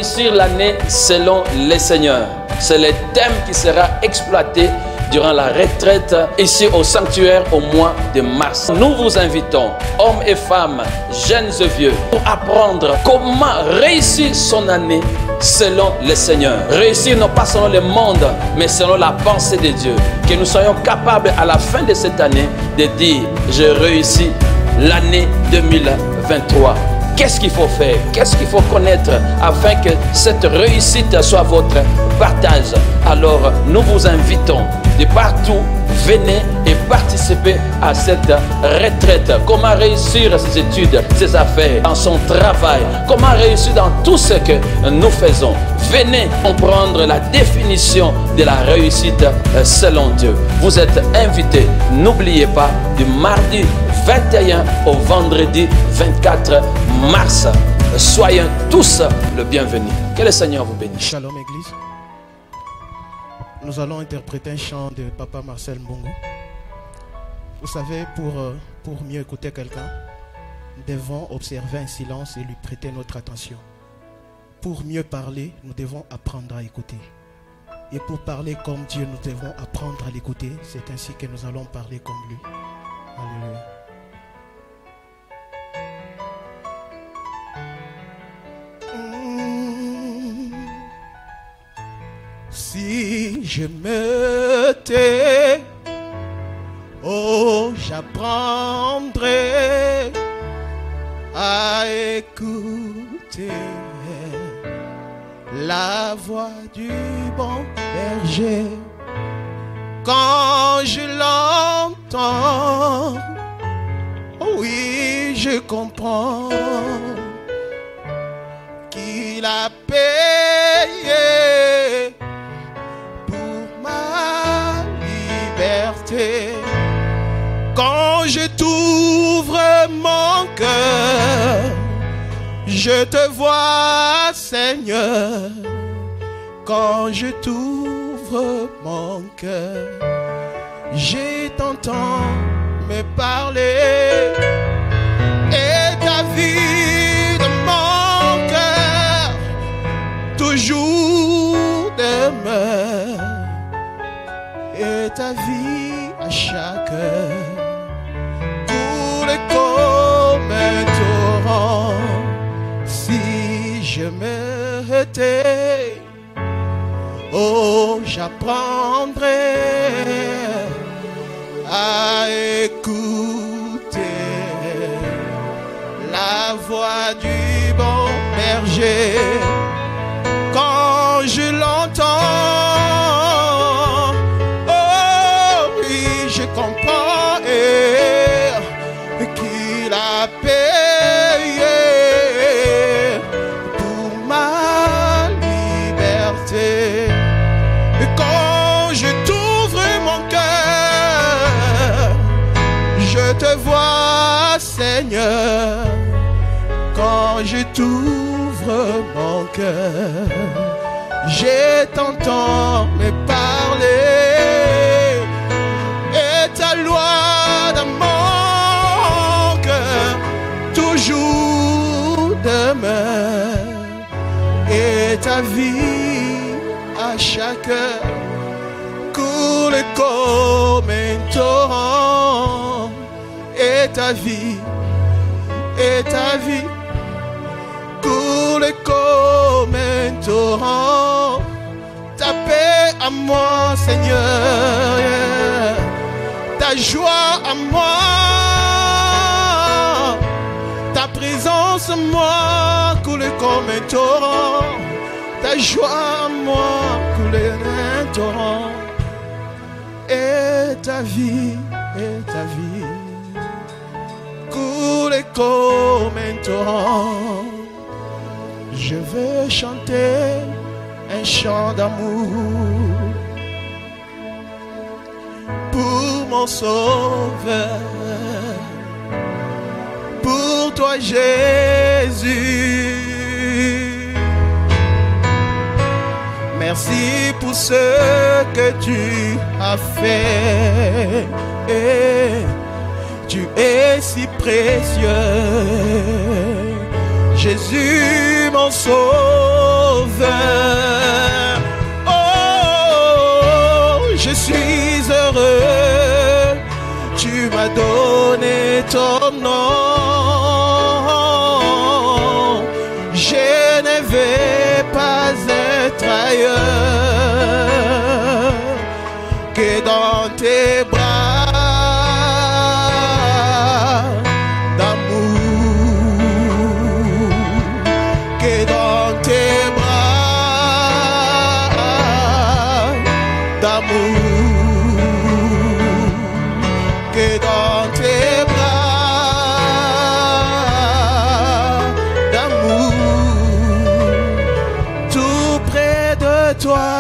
réussir l'année selon les seigneurs. C'est le thème qui sera exploité durant la retraite ici au sanctuaire au mois de mars. Nous vous invitons, hommes et femmes, jeunes et vieux, pour apprendre comment réussir son année selon le Seigneur. Réussir non pas selon le monde, mais selon la pensée de Dieu. Que nous soyons capables à la fin de cette année de dire, je réussis l'année 2023. Qu'est-ce qu'il faut faire? Qu'est-ce qu'il faut connaître afin que cette réussite soit votre partage? Alors, nous vous invitons de partout, venez et participez à cette retraite. Comment réussir ses études, ses affaires, dans son travail? Comment réussir dans tout ce que nous faisons? Venez comprendre la définition de la réussite selon Dieu. Vous êtes invités, n'oubliez pas, du mardi 21 au vendredi 24 mars. Soyez tous le bienvenu. Que le Seigneur vous bénisse. Shalom Église. Nous allons interpréter un chant de Papa Marcel Mbongo. Vous savez, pour mieux écouter quelqu'un, nous devons observer un silence et lui prêter notre attention. Pour mieux parler, nous devons apprendre à écouter. Et pour parler comme Dieu, nous devons apprendre à l'écouter. C'est ainsi que nous allons parler comme lui. Alléluia. Si je me tais, oh, j'apprendrai à écouter la voix du bon berger. Quand je l'entends, oh oui, je comprends qu'il a payé Quand je t'ouvre mon cœur, je te vois, Seigneur. Quand je t'ouvre mon cœur, je t'entends me parler. Et ta vie de mon cœur toujours demeure. Et ta vie à chaque heure coule comme un torrent. Si je me tais, oh, j'apprendrai à écouter la voix du bon berger. Quand je l'entends, je comprends qu'il a payé pour ma liberté. Et quand je t'ouvre mon cœur, je te vois, Seigneur. Quand je t'ouvre mon cœur, je t'entends me parler. Ta loi dans mon cœur toujours demeure. Et ta vie à chaque heure coule comme un torrent. Et ta vie coule comme un torrent. Ta paix à moi, Seigneur, yeah. Ta joie à moi, ta présence à moi coule comme un torrent. Ta joie à moi coule un torrent. Et ta vie coule comme un torrent. Je veux chanter un chant d'amour pour mon sauveur, pour toi Jésus. Merci pour ce que tu as fait. Tu es si précieux, Jésus mon sauveur. sauveur. Oh, je suis heureux, tu m'as donné ton nom. Je ne vais pas être ailleurs que dans tes bras d'amour, que dans tes bras d'amour, que dans tes bras d'amour, tout près de toi,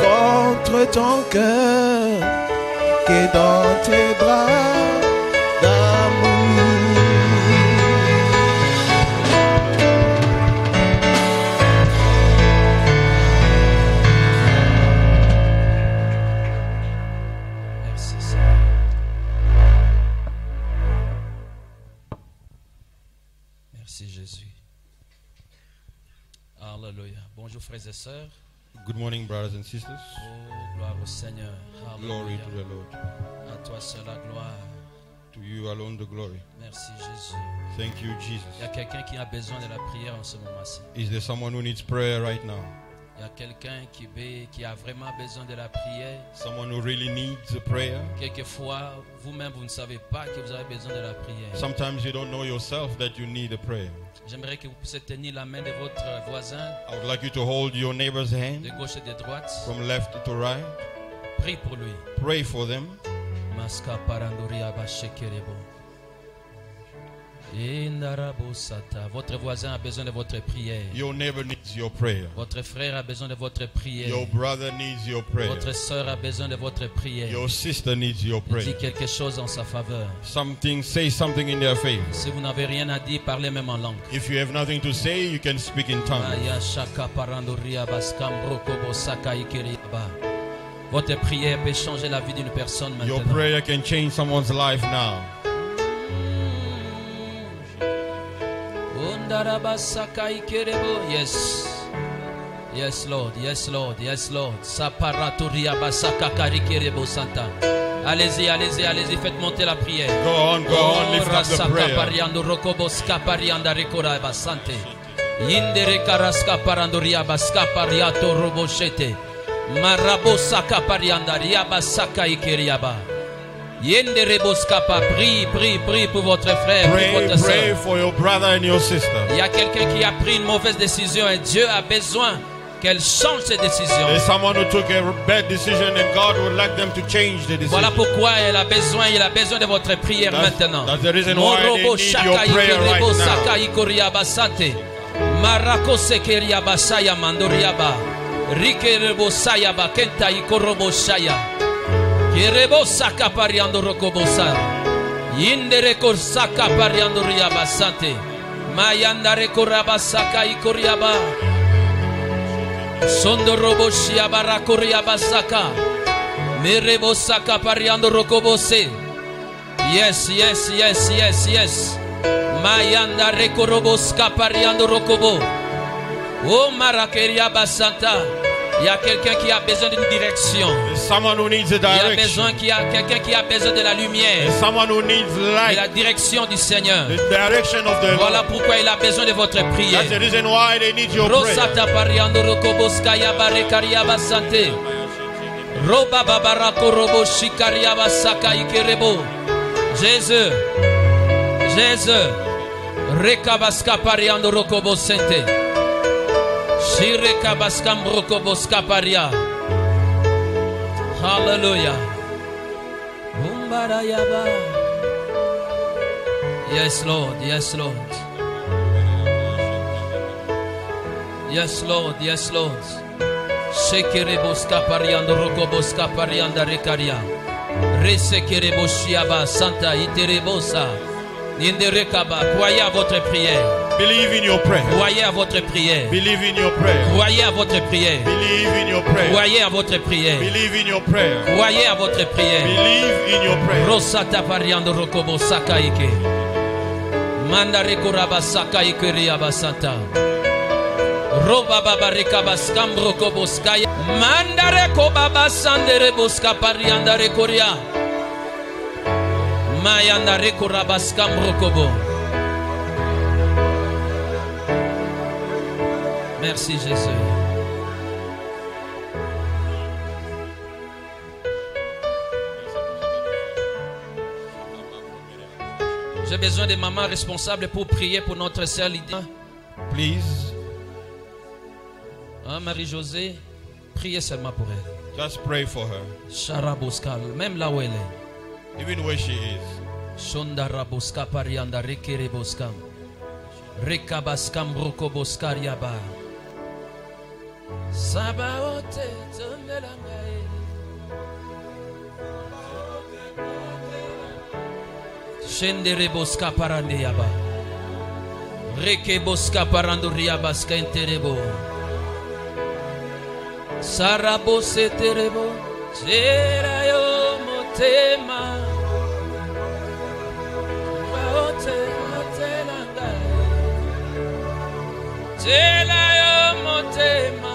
contre ton cœur, que dans tes bras d'amour. Merci Seigneur. Merci Jésus. Alléluia. Bonjour frères et sœurs. Good morning, brothers and sisters. Oh, gloire au Seigneur. Glory Alléluia. to the Lord. À toi seul la gloire. To you alone the glory. Merci Jésus. Thank you, Il y Jesus. a quelqu'un qui a besoin de la prière en ce moment-ci. Is there someone who needs prayer right now? Il y a quelqu'un qui a vraiment besoin de la prière. Someone who really needs a prayer? Quelquefois, vous-même, vous ne savez pas que vous avez besoin de la prière. Sometimes you don't know yourself that you need a prayer. J'aimerais que vous puissiez tenir la main de votre voisin, I would like you to hold your neighbor's de hand gauche et de droite. from left to right. Prie pour lui. Pray for them. Maska parandoria bashekerebo. Indarabo sata. Votre voisin a besoin de votre prière. Your neighbor needs your prayer. Votre frère a besoin de votre prière. Your brother needs your prayer. Votre soeur a besoin de votre prière. Your sister needs your Dis prayer. quelque chose en sa faveur. Say something in their favor. Si vous n'avez rien à dire, parlez même en langue. If you have nothing to say, you can speak in tongues. Maya shaka parandoria baskambro kobo saka ikeriaba. Votre prière peut changer la vie d'une personne Your maintenant. prayer can change someone's life now. Yes. Yes, Lord. Yes, Lord. Yes, Lord. Saparaturia basaka karikerebo santa. Allez-y, allez-y, allez-y. Faites monter la prière. Go on, lift up the prayer. Pariando rokoboska parianda rekora basante. Yindere karaska parandoria baska pariato roboshete. Marabosaka parianda riabasaka ikeriaba. Yendere boskapa. Prie, prie, prie pour votre frère, pour votre Pray soeur. for your brother and your sister. Il y a quelqu'un qui a pris une mauvaise décision et Dieu a besoin qu'elle change ses décisions. There's someone who took a bad decision and God would like them to change the decision. Voilà pourquoi il a besoin de votre prière maintenant. That's the reason why they need your prayer right now. Marako sekeria basaya mandoriaba. Rikerebo sayaba kenta ikorobo shaya. Kerebo saka pariando rokobosa. Yindere saka pariando riaba sante. Mayandare koraba saka ikoriaba. Sondo robo shiaba rakoriaba saka. Merebo saka pariando rokobose. Yes, yes, yes, yes, yes. Mayanda rekoroboska pariando rokobo. Oh marakeria basanta. Il y a quelqu'un qui a besoin d'une direction. Someone who needs a Il y a direction. quelqu'un qui a besoin de la lumière. Someone who needs De light. la direction du Seigneur. The direction of the Voilà Lord. pourquoi il a besoin de votre prière. That's the reason why they need your prayer. Rosata pariando rokoboska ya barekaria basante. Roba babarako robo shikaria basaka ikerebo. Jésus. Jésus. Rekabaska pariando rokobosente. Shireka baskam rokoboska paria. Hallelujah. Umbarayaba. Yes, Lord. Yes, Lord. Yes, Lord. Yes, Lord. Shekereboska pariando rokoboska parianda rekaria. Resekereboshiaba santa iterebosa. Ninderekaba. Croyez à votre prière. Believe in your prayer. Croyez à votre prière. Believe in your prayer. Croyez à votre prière. Believe in your prayer. Croyez à votre prière. Believe in your prayer. Croyez à votre prière. Believe in your prayer. Rosata pariando rokobo sakaike. Manda rekoraba sakaike riaba santa. Roba baba rekabaskam rokoboskaya. Mandare kobaba sandere boska pariandare koria. Mayandare korabaskam rokobo. Merci Jésus. J'ai besoin de mamans responsables pour prier pour notre sœur Lydia. Please. Hein, Marie-Josée, priez seulement pour elle. Just pray for her. Sharaboskal, même là où elle est. Even where she is. Shondaraboska parianda rekereboskam. Rekabaskam rokoboskariaba. Sabaote tondelangae. Shendereboska parandeyaba. Rekeboska paranduriabaska interebo. Sarabose terebo. Serayo motema. Baote otelangae. Serayo motema.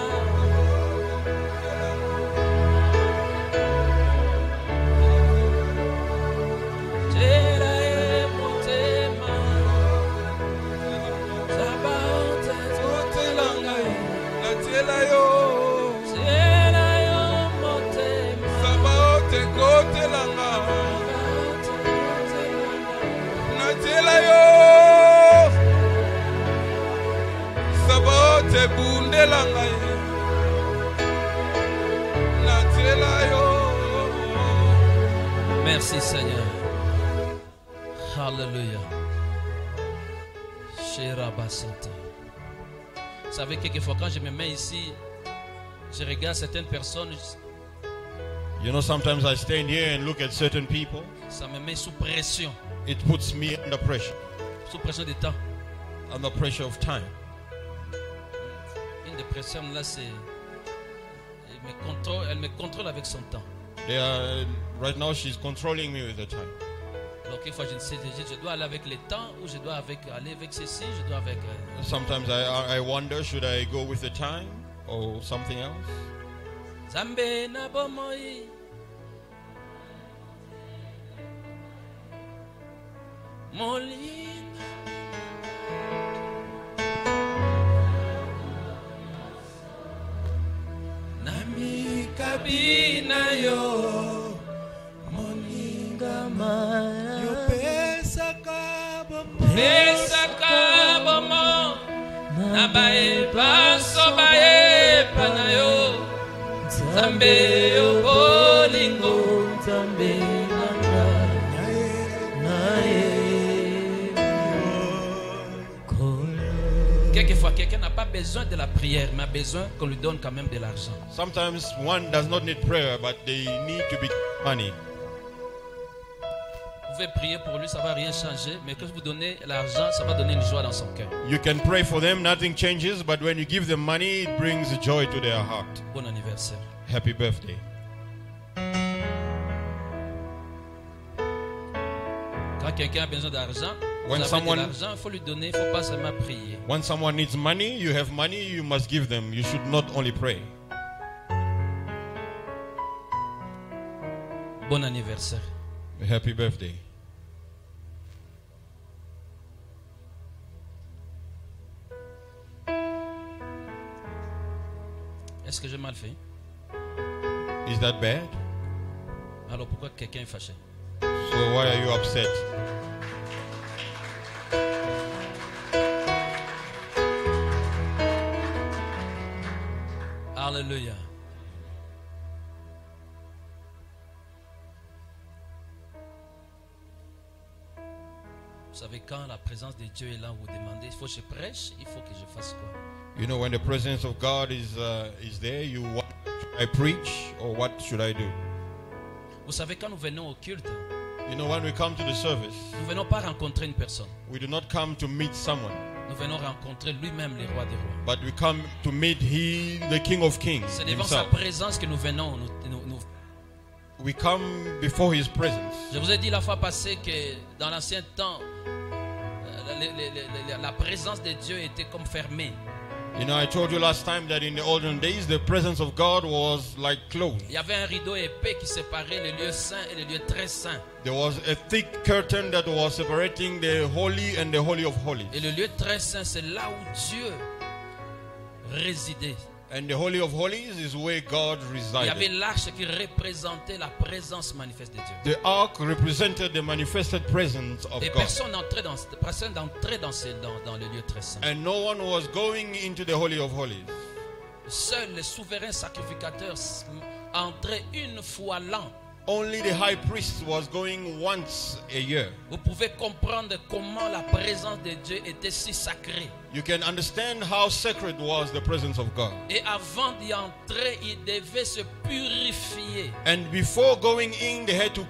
Merci Seigneur. Alléluia. Shirabasata. Vous savez, quelquefois quand je me mets ici, je regarde certaines personnes. You know, sometimes I stand here and look at certain people. Ça me met sous pression. It puts me under pressure. Sous pression de temps. Under pressure of time. Une des pressions là, c'est. Elle me contrôle avec son temps. Right now, she's controlling me with the time. Donc, une fois, je ne sais, je dois aller avec le temps ou je dois aller avec ceci, je dois avec. Sometimes I wonder, should I go with the time or something else? Zambe na bomoi. Molina. Nami kabina yo. Moninga mara. Yo pesa kabomo. Pesa kabomo. Nabae paso bae panayo. Zambe yo bolingo. Zambe nanga. Quelquefois, quelqu'un n'a pas besoin de la prière, mais a besoin qu'on lui donne quand même de l'argent. Sometimes one does not need prayer, but they need to be money. Vous pouvez prier pour lui, ça ne va rien changer, mais quand vous donnez l'argent, ça va donner une joie dans son cœur. You can pray for them, nothing changes, but when you give them money, it brings joy to their heart. Bon anniversaire. Happy birthday. Quand quelqu'un a besoin d'argent, il faut lui donner, il ne faut pas seulement prier. When someone needs money, you have money, you must give them. You should not only pray. Bon anniversaire. Happy birthday. Est-ce que j'ai mal fait? Is that bad? Alors pourquoi quelqu'un est fâché? So why are you upset? Alléluia. Vous savez, quand la présence de Dieu est là, vous demandez, il faut que je prêche, il faut que je fasse quoi? You know, when the presence of God is there, you what should I preach or what should I do? Vous savez, quand nous venons au culte, you know, when we come to the service, nous venons pas rencontrer une personne. We do not come to meet someone. Nous venons rencontrer lui-même le roi des rois. But we come to meet the King of Kings. C'est devant himself. sa présence que nous venons. We come before His presence. Je vous ai dit la fois passée que dans l'ancien temps, la présence de Dieu était comme fermée. You know, I told you last time that in the olden days, the presence of God was like clothes. Il y avait un rideau épais qui séparait les lieux saints et les lieux très saints. There was a thick curtain that was separating the holy and the holy of holies. Et le lieu très saint, c'est là où Dieu résidait. And the holy of holies is where God Il y avait resided. l'arche qui représentait la présence manifeste de Dieu. The ark represented the manifested presence of Et God. personne n'entrait dans le lieu très saint. And no one was going into the holy of holies. Seuls les souverains sacrificateurs entraient une fois l'an. Only the high priest was going once a year. Vous pouvez comprendre comment la présence de Dieu était si sacrée. You can understand how sacred was the presence of God. Et avant d'y entrer, il devait se purifier. And before going in, he had to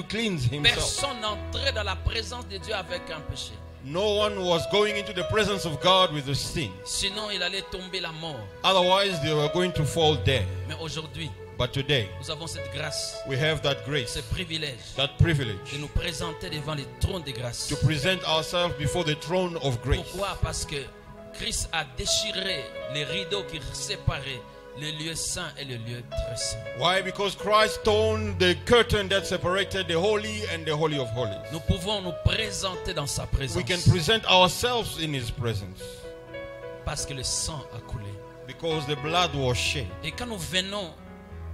cleanse himself. Personne n'entrait dans la présence de Dieu avec un péché. No one was going into the presence of God with a sin. Sinon, il allait tomber la mort. Otherwise, they were going to fall dead. Mais aujourd'hui, But today, nous avons cette grâce, we have that grace, ce privilège that privilege de nous présenter devant les trônes de grâce. to present ourselves before the throne of grace. Pourquoi? Parce que Christ a déchiré les rideaux qui séparaient le lieu saint et le lieu très saint. Why? Because Christ torn the curtain that separated the holy and the holy of holies. Nous pouvons nous présenter dans sa présence We can present ourselves in his presence parce que le sang a coulé. because the blood was shed. Et quand nous venons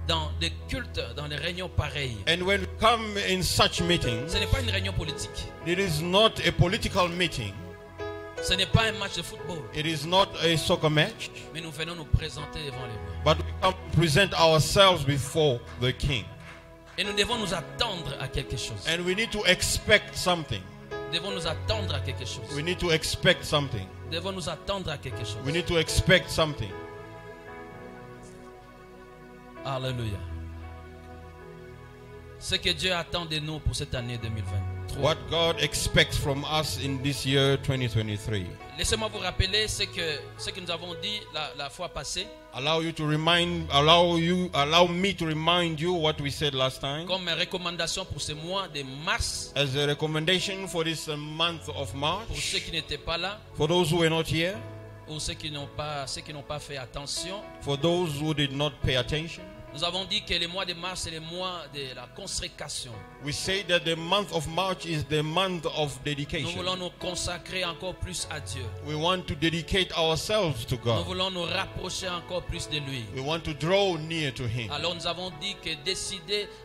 dans des cultes, dans des réunions pareilles, And when we come in such meetings, ce n'est pas une réunion politique. it is not a political meeting. Ce n'est pas un match de football. It is not a soccer match. Mais nous venons nous présenter devant les rois. But we come to present ourselves before the King. Et nous devons nous attendre à quelque chose. And we need to expect something. Nous devons nous attendre à quelque chose. We need to expect something. Nous devons nous attendre à quelque chose. We need to expect something. Alléluia. Ce que Dieu attend de nous pour cette année 2023. What God expects from us in this year 2023. Laissez-moi vous rappeler ce que nous avons dit la fois passée. Allow me to remind you what we said last time. Comme recommandation pour ce mois de mars. As a recommendation for this month of Pour ceux March. qui n'étaient pas là. For those who were not here. Ou ceux qui n'ont pas fait attention. For those who did not pay attention. Nous avons dit que le mois de mars est le mois de la consécration. We say that the month of March is the month of Nous dedication. voulons nous consacrer encore plus à Dieu. We want to dedicate ourselves to Nous God. voulons nous rapprocher encore plus de lui. We want to draw near to Him. Alors nous avons dit que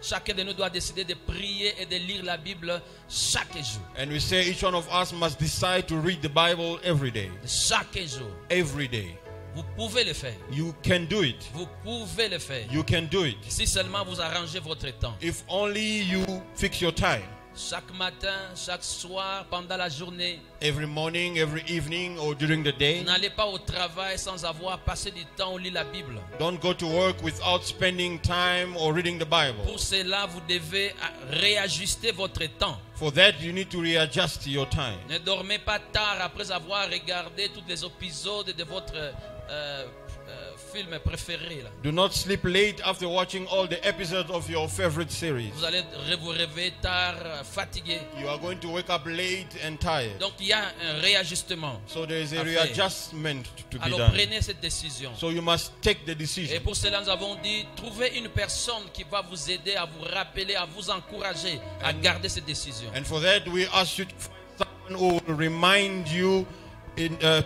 chacun de nous doit décider de prier et de lire la Bible chaque jour. And we say each one of us must decide to read the Bible every day. Chaque jour. Every day. Vous pouvez le faire. You can do it. Vous pouvez le faire. You can do it. Si seulement vous arrangez votre temps. If only you fix your time. Chaque matin, chaque soir, pendant la journée. Every morning, every evening, or during the day. N'allez pas au travail sans avoir passé du temps au lit la Bible. Don't go to work without spending time or reading the Bible. Pour cela, vous devez réajuster votre temps. For that, you need to readjust your time. Ne dormez pas tard après avoir regardé tous les épisodes de votre film préféré. Là. Do not sleep late after watching all the episodes of your favorite series. Vous allez vous réveiller tard, fatigué. You are going to wake up late and tired. Donc il y a un réajustement. So there is a à faire. readjustment to be Alors done. prenez cette décision. So you must take the Et decision. pour cela, nous avons dit, trouvez une personne qui va vous aider, à vous rappeler, à vous encourager à garder cette décision. And for that, we ask you to find someone who will remind you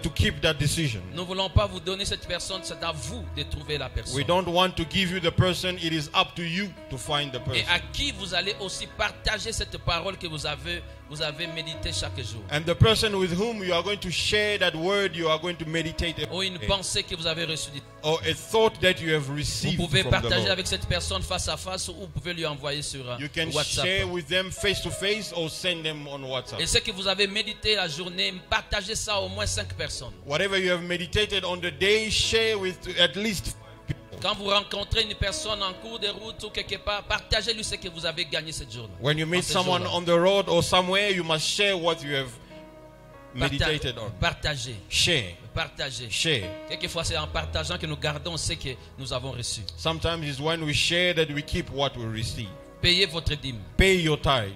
to keep that decision. Nous ne voulons pas vous donner cette personne, c'est à vous de trouver la personne. We don't want to give you the person, it is up to you to find the Et person. à qui vous allez aussi partager cette parole que vous avez médité chaque jour. And the person with whom you are going to share that word, you are going to meditate Ou une every day. pensée que vous avez reçue. Or a thought that you have Vous received pouvez from the partager Lord. avec cette personne face à face ou vous pouvez lui envoyer sur You can WhatsApp. share with them face to face or send them on WhatsApp. Et ce que vous avez médité la journée, partagez ça à au moins 5 personnes. Whatever you have meditated on the day, share with at least 5 people. Quand vous rencontrez une personne en cours de route ou quelque part, partagez-lui ce que vous avez gagné cette journée. When you meet En ce someone jour-là. on the road or somewhere, you must share what you have meditated on. Partagez. Share. Partagez. Share. Quelquefois, c'est en partageant que nous gardons ce que nous avons reçu. Sometimes it's when we share that we keep what we receive. Payez votre dîme. Pay your tithe.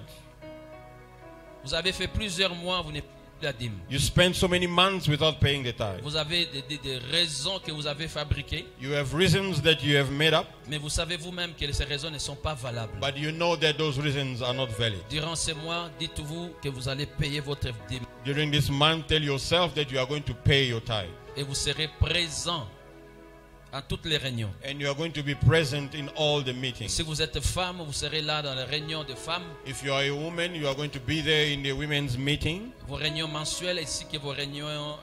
Vous avez fait plusieurs mois, vous ne payez la dîme. You spend so many months without paying the tithe. Vous avez des raisons que vous avez fabriquées, You have reasons that you have made up, mais vous savez vous-même que ces raisons ne sont pas valables. but you know that those reasons are not valid. Durant ces mois, dites-vous que vous allez payer votre dîme During this month, tell yourself that you are going to pay your tithe. et vous serez présent en toutes les réunions. And you are going to be present in all the meetings. Si vous êtes femme, vous serez là dans les réunions de femmes, If you are a woman, you are going to be there in the women's meeting. vos réunions mensuelles ainsi que vos réunions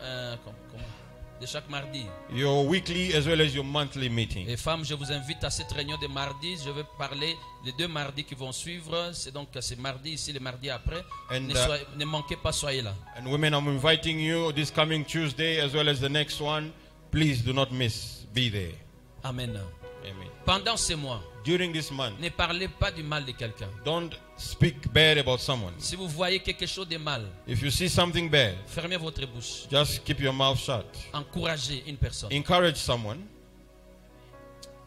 de chaque mardi. Your weekly as well as your monthly meeting. Et femmes, je vous invite à cette réunion de mardi. Je vais parler les 2 mardis qui vont suivre. C'est donc ce mardi ici, le mardi après. And, Ne manquez pas, soyez là. And women, I'm inviting you this coming Tuesday as well as the next one. Please do not miss. Be there. Amen. Amen. Pendant ces mois, During this month, ne parlez pas du mal de quelqu'un. don't speak bad about someone. Si vous voyez quelque chose de mal, If you see something bad, fermez votre bouche. just keep your mouth shut. Encouragez une personne. Encourage someone.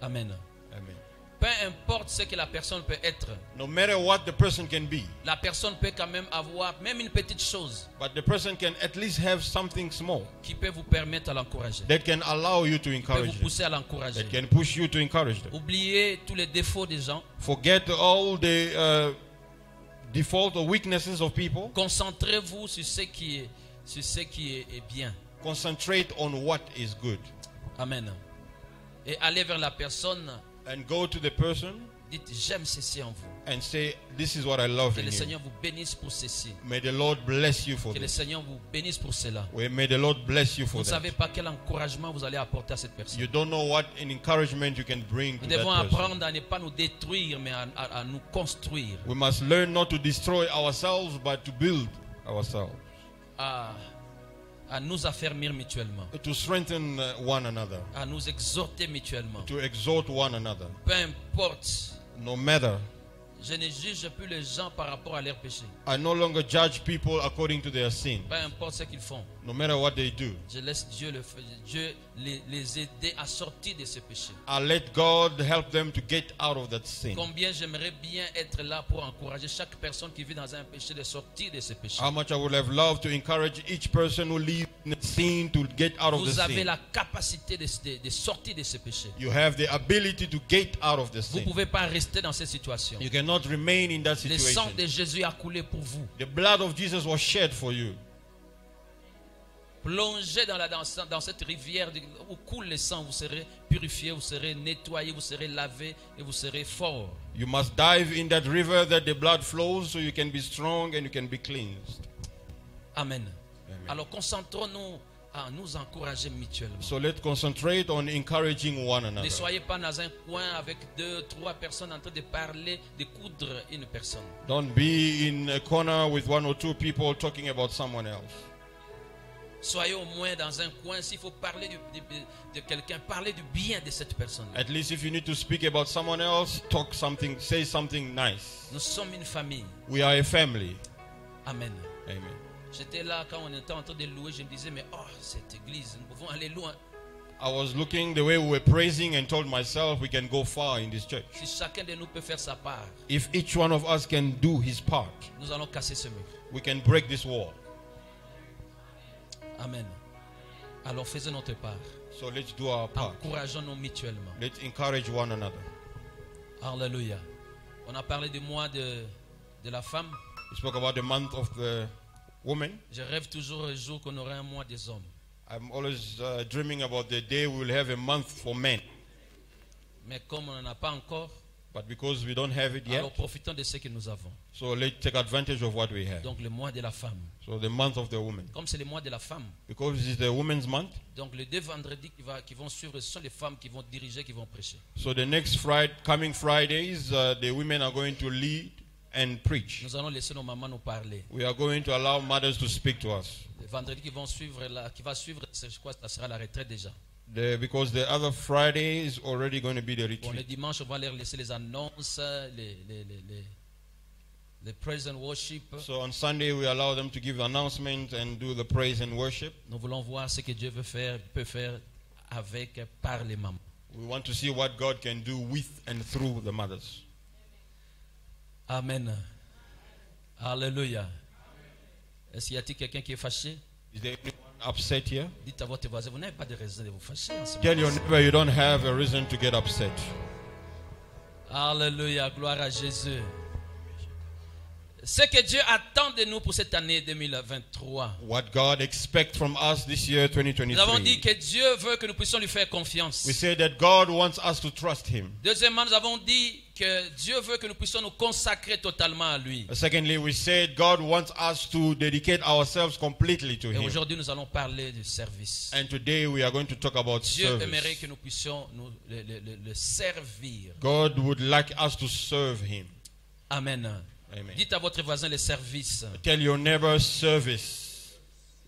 Amen. Amen. Peu importe ce que la personne peut être, No matter what the person can be, la personne peut quand même avoir même une petite chose but the person can at least have something small qui peut vous permettre à l'encourager, that can allow you to peut encourage vous them, pousser à l'encourager. that can push you to encourage them. Oubliez tous les défauts des gens. Forget all the default or weaknesses of people. Concentrez-vous sur ce qui est bien. Concentrate on what is good Amen. Et allez vers la personne. and go to the person Dites, j'aime ceci en vous. and say, this is what I love Que in le you. Seigneur vous bénisse pour ceci. May the Lord bless you for Que le this. Seigneur vous bénisse pour cela. May the Lord bless you Vous for ne that. savez pas quel encouragement vous allez apporter à cette personne. You don't know what an encouragement you can bring to Nous that devons person. apprendre à ne pas nous détruire, mais à nous construire. We must learn not to destroy ourselves, but to build ourselves, À nous affermir mutuellement. to strengthen one another, À nous exhorter mutuellement. to exhort one another. Peu importe. No matter, Je ne juge plus les gens par rapport à leurs péchés. I no longer judge people according to their sin. Peu importe ce qu'ils font. No matter what they do, Je laisse Dieu les aider à sortir de ce péché. I let God help them to get out of that sin. Combien j'aimerais bien être là pour encourager chaque personne qui vit dans un péché de sortir de ce péché. How much I would have loved to encourage each person who lives in sin to get out of the Vous avez sin. la capacité de sortir de ce péché. You have the ability to get out of the Vous ne sin. pouvez pas rester dans cette situation. You cannot remain in that Le sang situation. de Jésus a coulé pour vous. The blood of Jesus was shed for you. Plongez dans cette rivière où coule le sang, vous serez purifié, vous serez nettoyé, vous serez lavé et vous serez fort. You must dive in that river that the blood flows so you can be strong and you can be cleansed. Amen. Amen. Alors concentrons-nous à nous encourager mutuellement. So let's concentrate on encouraging one Ne another. soyez pas dans un coin avec 2, 3 personnes en train de parler, de coudre une personne. Don't be in a corner with 1 or 2 people talking about someone else. Soyez au moins dans un coin, s'il faut parler de quelqu'un, parlez du bien de cette personne. At least if you need to speak about someone else, talk something, say something nice. Nous sommes une famille. We are a family. Amen. Amen. J'étais là quand on était en train de louer, je me disais, mais oh, cette église, nous pouvons aller loin. I was looking the way we were praising and told myself we can go far in this church. Si chacun de nous peut faire sa part, If each one of us can do his part, nous allons casser ce mur. we can break this wall. Amen. Alors faisons notre part. So let's do our part. Encourageons-nous mutuellement. Let's encourage one another. Alléluia. On a parlé du mois de la femme. We spoke about the month of the woman. Je rêve toujours un jour qu'on aurait un mois des hommes. I'm always dreaming about the day we will have a month for men. Mais comme on n'en a pas encore, But because we don't have it yet, alors profitons de ce que nous avons. so let's take advantage of what we have. Donc le mois de la femme. So the month of the woman. Comme c'est le mois de la femme, Because it's the women's month, donc les 2 vendredis qui vont suivre, ce sont les femmes qui vont diriger, qui vont prêcher. so the next coming Fridays, the women are going to lead and preach. Nous allons laisser nos mamans nous parler. We are going to allow mothers to speak to us. Les vendredis qui vont suivre, qui va suivre, c'est quoi, ça sera la retraite déjà. Because the other Friday is already going to be the Bon, le retreat. dimanche, on va leur laisser les annonces, les praise and worship. So on Sunday we allow them to give announcements and do the praise and worship. Nous voulons voir ce que Dieu peut faire avec, par les mamans. We want to see what God can do with and through the mothers. Amen. Alléluia. Est-ce qu'il y a quelqu'un qui est fâché? Is there anyone upset here? Dites à votre voisin, vous n'avez pas de raison de vous fâcher en ce Tell your moment. neighbor you don't have a reason to get upset. Alléluia, gloire à Jésus. Ce que Dieu attend de nous pour cette année 2023. What God expects from us this year, Nous avons dit 2023. que Dieu veut que nous puissions lui faire confiance. We say that God wants us to trust Him. Deuxièmement, nous avons dit que Dieu veut que nous puissions nous consacrer totalement à lui. Secondly, we said God wants us to dedicate ourselves completely to Et Him. aujourd'hui, nous allons parler du service. And today we are going to talk about Dieu aimerait service. que nous puissions le servir. God would like us to serve Him. Amen. Amen. Dites à votre voisin le service. Tell your neighbor service.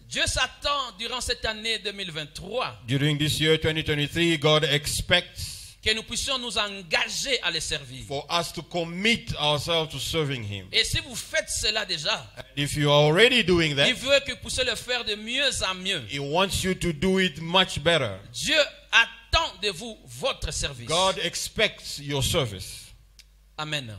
Dieu s'attend durant cette année 2023 During this year, 2023, God expects que nous puissions nous engager à le servir. for us to commit ourselves to serving Him. Et si vous faites cela déjà, If you are already doing il that, veut que vous puissiez le faire de mieux en mieux. He wants you to do it much better. Dieu attend de vous votre service. God expects your service. Amen.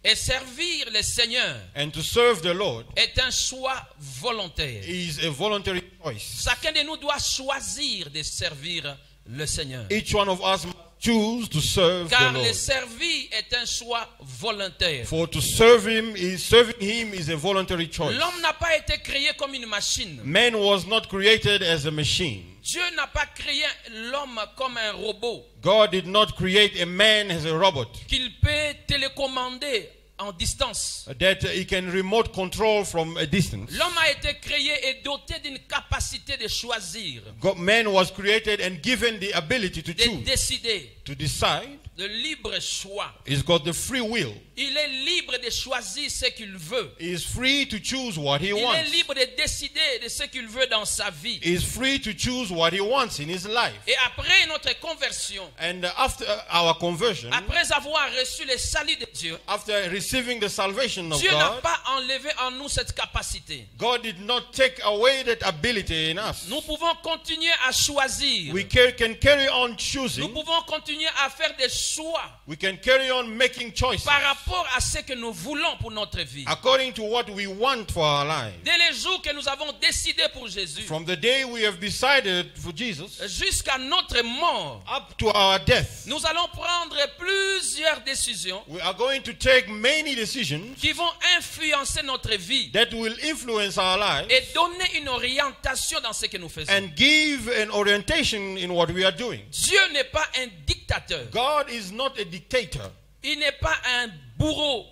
Et servir le Seigneur And to serve the Lord est un choix volontaire. is a voluntary choice. Chacun de nous doit choisir de servir le Seigneur. Each one of us must choose to serve the Car le Lord. servir est un choix volontaire. For to serve Him is a voluntary choice. L'homme n'a pas été créé comme une machine. Man was not created as a machine. Dieu n'a pas créé l'homme comme un robot God did not create a man as a robot qu'il peut télécommander en distance. that he can remote control from a distance. L'homme a été créé et doté d'une capacité de choisir, Man was created and given the ability to de choose, décider, to decide. de libre choix. He's got the free will. Il est libre de choisir ce qu'il veut. He is free to choose what he Il est wants. libre de décider de ce qu'il veut dans sa vie. He is free to choose what he wants in his life. Et après notre conversion, And after our conversion, après avoir reçu le salut de Dieu, after receiving the salvation of Dieu n'a God, pas enlevé en nous cette capacité. God did not take away that ability in us. Nous pouvons continuer à choisir. We can carry on Nous choosing. pouvons continuer à faire des choix We can carry on making choices par rapport à ce que nous voulons pour notre vie. according to what we want for our lives. Dès les jours que nous avons décidé pour Jésus, From the day we have decided for Jesus jusqu'à notre mort, up to our death, nous allons prendre plusieurs décisions we are going to take many decisions qui vont influencer notre vie that will influence our lives et donner une orientation dans ce que nous faisons. and give an orientation in what we are doing. Dieu n'est pas un dictateur. God is not a dictator. Il n'est pas un bourreau.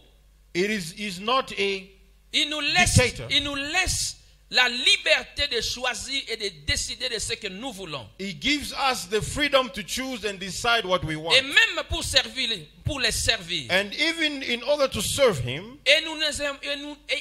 Is not a Il nous laisse la liberté de choisir et de décider de ce que nous voulons. He gives us the freedom to choose and decide what we want. Et même pour les servir. And even in order to serve Him, Et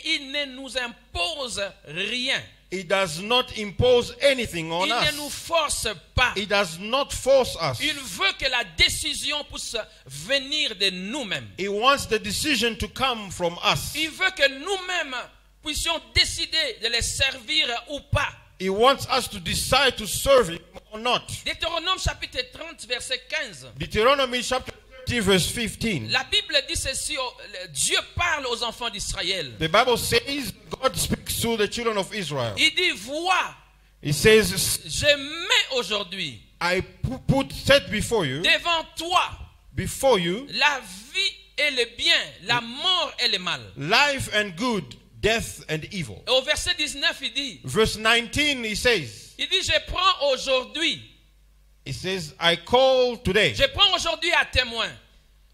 il ne nous impose rien. He does not impose anything on Il ne nous us. force pas. He does not force us. Il veut que la décision puisse venir de nous-mêmes. He wants the decision to come from us. Il veut que nous-mêmes puissions décider de les servir ou pas. He wants us to decide to serve Him or not. Deutéronome chapitre 30 verset 15. Deuteronomy chapter 30 verse 15. La Bible dit ceci, Dieu parle aux enfants d'Israël. The Bible says God speaks to the children of Israel. Il dit, vois, He says, je mets aujourd'hui I set before you, devant toi, la vie et le bien, la mort et le mal. life and good, death and evil. Et au verset 19, il dit, Verse 19, he says, je prends aujourd'hui, he says, I call today, je prends aujourd'hui à témoin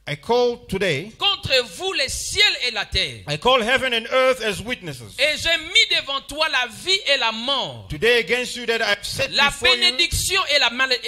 I call today, contre vous les ciels et la terre. I call heaven and earth as witnesses. Et j'ai mis devant toi la vie et la mort, Today against you that I've set la before you bénédiction et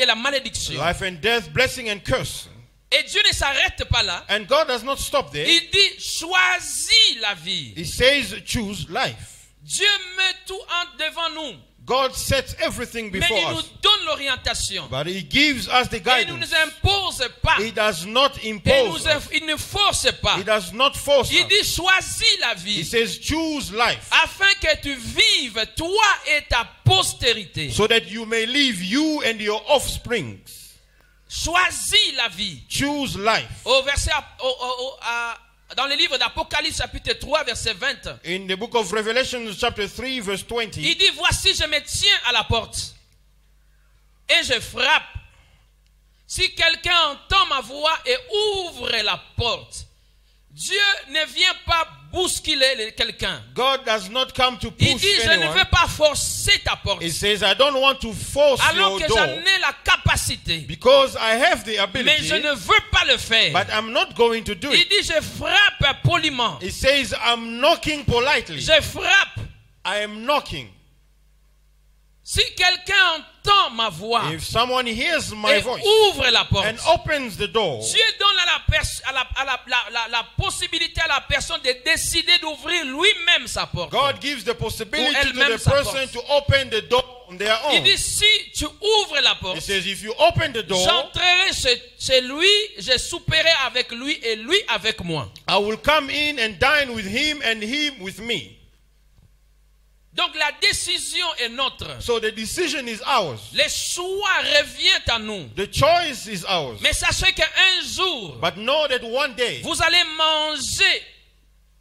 la malédiction. life and death, blessing and curse. Et Dieu ne s'arrête pas là. And God does not stop there. Il dit, choisis la vie. He says, choose life. Dieu met tout devant nous. God sets everything Mais before il nous us. donne l'orientation. But He gives us the Et il ne guidance. nous impose pas. He does not Et impose us. il ne force pas. He does not force Il us. dit, choisis la He vie. says, choose life. Afin que tu vives, toi et ta postérité. So that you may live, you and your offsprings. Choisis la vie. Choose life. Au verset dans le livre d'Apocalypse chapitre 3 verset 20. In the book of Revelation chapter 3 verse 20. Il dit, voici je me tiens à la porte et je frappe. Si quelqu'un entend ma voix et ouvre la porte, Dieu ne vient pas bousculer quelqu'un. God does not come to Il push dit, je ne anyone. veux pas forcer ta porte. He says, I don't want to force Alors your que door j'en ai la capacité. because I have the Mais je ability, ne veux pas le faire. but I'm not going to do Il it. dit, je frappe poliment. He says, I'm knocking politely. Je frappe. I am knocking. Si quelqu'un entend ma voix If someone hears my et voice ouvre la porte, and opens the door, Dieu donne la possibilité à la personne de décider d'ouvrir lui-même sa porte. God gives the possibility Ou to elle-même the sa person porte. to open the door on their Il own. dit, si tu ouvres la He porte, says, if you open the door, j'entrerai chez lui, je souperai avec lui et lui avec moi. I will come in and dine with him and him with me. Donc la décision est notre. So the decision is ours. Le choix revient à nous. The choice is ours. Mais sachez qu'un jour, But know that one day vous allez manger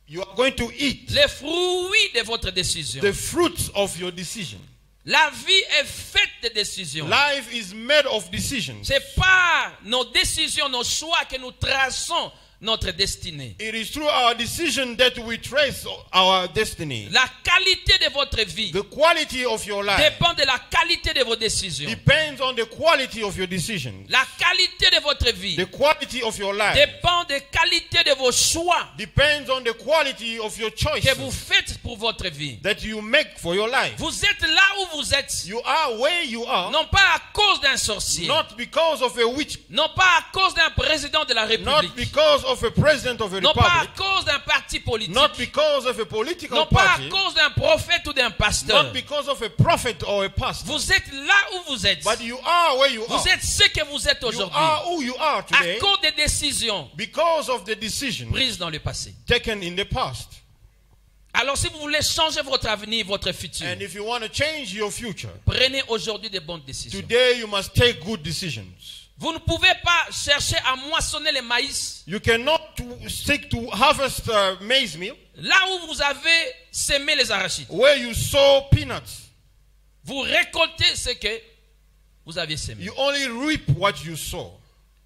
you are going to eat les fruits de votre décision. the fruits of your decision. La vie est faite de décisions. Life is made of decisions. C'est par nos décisions, nos choix que nous traçons notre destinée. It is through our decision that we trace our destiny. La qualité de votre vie The quality of your life dépend de la qualité de vos décisions. depends on the quality of your decisions. La qualité de votre vie The quality of your life dépend de la qualité de vos choix depends on the quality of your que vous choices faites pour votre vie. that you make for your life. Vous êtes là où vous êtes, You are where you are, non pas à cause d'un sorcier, not because of a witch, non pas à cause d'un président de la not République, because of a president of a non pas à republic, cause d'un parti politique, not because of a political non pas à party, cause d'un prophète ou d'un pasteur. not because of a prophet or a pastor, Vous êtes là où vous êtes. but you are where you Vous are. êtes ce que vous êtes You aujourd'hui are who you are à today cause des décisions because of the decisions prises dans le passé. taken in the past. Alors si vous voulez changer votre avenir, votre futur, And if you want to change your future, prenez aujourd'hui des bonnes décisions. today you must take good decisions. Vous ne pouvez pas chercher à moissonner le maïs You cannot seek to harvest maize meal là où vous avez semé les arachides. where you sow peanuts. Vous récoltez ce que vous avez semé. You only reap what you sow.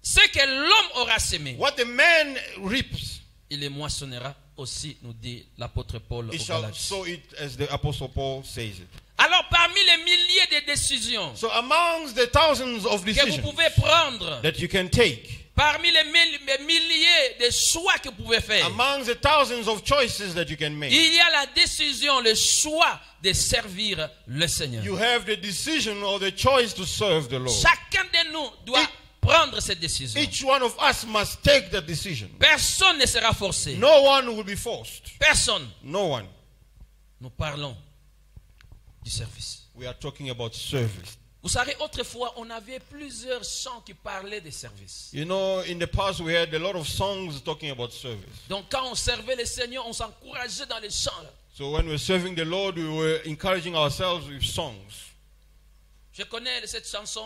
Ce que l'homme aura semé, What the man reaps, il le moissonnera aussi, nous dit l'apôtre Paul he aux shall Galates. sow it, as the apostle Paul says it. Alors parmi les milliers de décisions So amongst the thousands of que vous decisions pouvez prendre, that you can take, parmi les milliers de choix que vous pouvez faire, amongst the thousands of choices that you can make, il y a la décision, le choix de servir le Seigneur. you have the decision or the choice to serve the Lord. Chacun de nous doit prendre cette décision. Each one of us must take that decision. Personne ne sera forcé. No one will be forced. Personne. No one. Nous parlons du service. We are talking about service. Vous savez, autrefois, on avait plusieurs chants qui parlaient de service. You know, in the past we had a lot of songs talking about service. Donc quand on servait le Seigneur, on s'encourageait dans les chants. So when we're serving the Lord, we were encouraging ourselves with songs. Je connais cette chanson,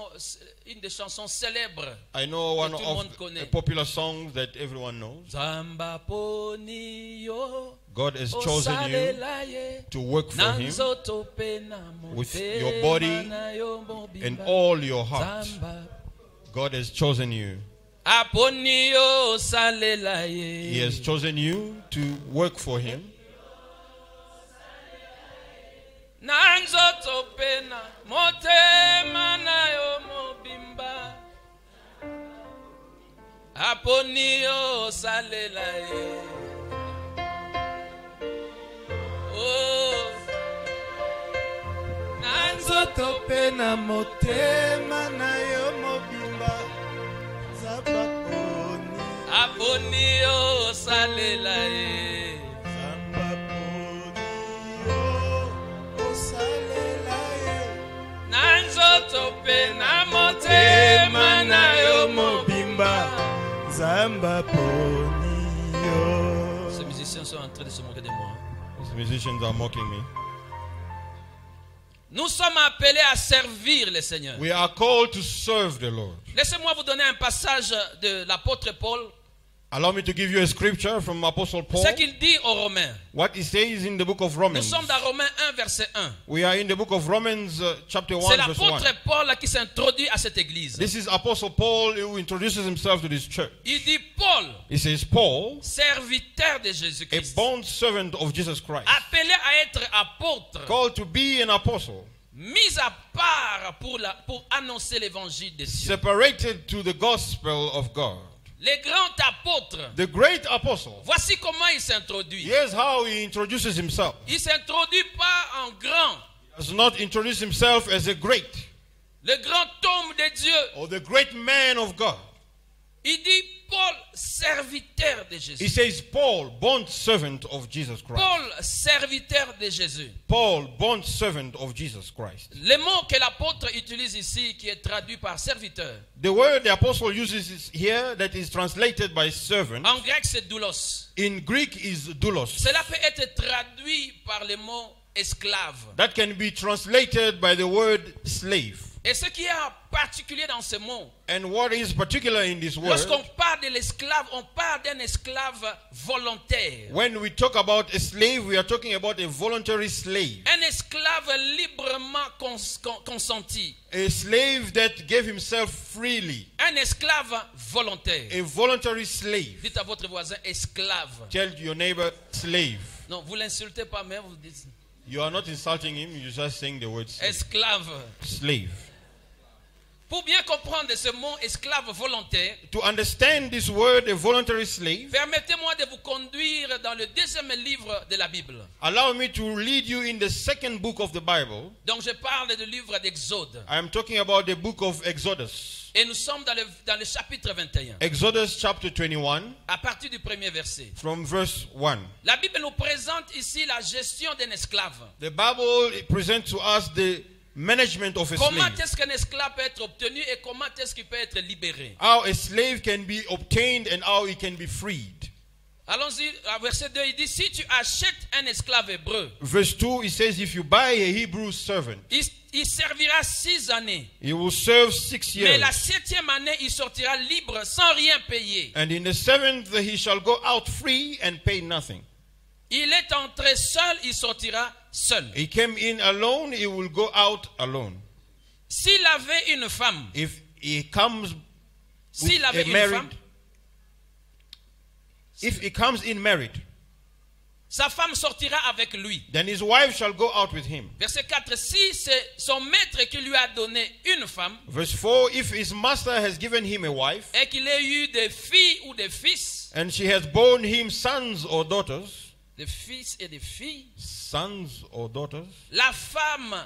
une des chansons célèbres. I know one tout le monde of connaît. the popular songs that everyone knows. Zamba poniyo, God has chosen you osalelaye, to work for Him nanzotope na with motema your body na yo mobimba. and all your heart. Zamba God has chosen you. aponiyo osalelaye. He has chosen you to work for Him. Nanzotope na motema na yo mobimba. Aponiyo osalelaye. Oh, Nanzotope na motema na yo mobimba Zabaponi aponiyo osalelaye. Zabaponi yo osalelaye Nanzotope na motema na yo mobimba Zabaponi yo. Ces musiciens sont en train de se moquer de moi. These musicians are mocking me. Nous sommes appelés à servir le Seigneur. We are called to serve the Lord. Laissez-moi vous donner un passage de l'apôtre Paul Allow me to give you a scripture from Apostle Paul. Ce qu'il dit aux Romains. What he says in the book of Nous Romans. sommes dans Romains 1, verset 1. We are in the book of Romans, chapter 1, C'est verse 1. l'apôtre Paul qui s'introduit à cette église. This is Apostle Paul who introduces himself to this church. Il dit Paul, He says, Paul, serviteur de a Jésus-Christ, bond servant of Jesus Christ, appelé à être apôtre, called to be an apostle, mis à part pour annoncer l'évangile de Dieu. separated to the gospel of God. Le grand apôtre, The great apostle. voici comment il s'introduit. Here's how he introduces himself. Il ne s'introduit pas en grand, He does not introduce himself as a great le grand homme de Dieu. or the great man of God. Il dit Paul, serviteur de Jésus. He says, Paul, bond servant of Jesus Christ. Paul, serviteur de Jésus. Paul, bond servant of Jesus Christ. Le mot que l'apôtre utilise ici, qui est traduit par serviteur, The word the apostle uses is here that is translated by servant. en grec c'est doulos. In Greek is doulos. Cela peut être traduit par le mot esclave. That can be translated by the word slave. Et ce qui est particulier dans ce mot, And what is particular in this word, lorsqu'on parle de l'esclave, on parle d'un esclave volontaire. when we talk about a slave, we are talking about a voluntary slave. Un esclave librement consenti. A slave that gave himself freely. Un esclave volontaire. A voluntary slave. Dites à votre voisin esclave. Tell your neighbor slave. Non, vous l'insultez pas, mais vous dites You are not insulting him, you're just saying the word slave. esclave. Slave. Pour bien comprendre ce mot esclave volontaire, To understand this word, a voluntary slave, permettez-moi de vous conduire dans le deuxième livre de la Bible. allow me to lead you in the second book of the Bible. Donc je parle du livre d'Exode. I am talking about the book of Exodus. Et nous sommes dans le chapitre 21. Exodus chapter 21 À partir du premier verset. from verse 1. La Bible nous présente ici la gestion d'un esclave. The Bible presents to us the management of a Comment slave. est-ce qu'un esclave peut être obtenu et comment est-ce qu'il peut être libéré? How a slave can be obtained and how he can be freed. Allons-y, à verset 2, il dit, si tu achètes un esclave hébreu, Verse 2, it says, if you buy a Hebrew servant, il servira 6 années. he will serve 6 Mais years. la 7e année, il sortira libre sans rien payer. And in the 7th, he shall go out free and pay nothing. Il est entré seul, il sortira seul. He came in alone, he will go out alone. S'il avait une femme, If he comes with s'il a avait une married, femme, if he comes in married, sa femme sortira avec lui. then his wife shall go out with him. Verset 4, si c'est son maître qui lui a donné une femme Verse 4, if his master has given him a wife, et qu'il ait eu des filles ou des fils, and she has borne him sons or daughters, des fils et des filles, sons or daughters, la femme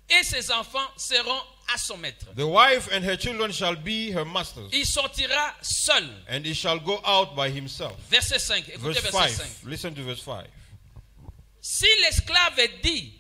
et ses enfants seront à son maître. the wife and her children shall be her masters, Il sortira seul. and he shall go out by himself. Verset 5, écoutez Verse verset 5. 5, listen to verse 5. Si l'esclave dit,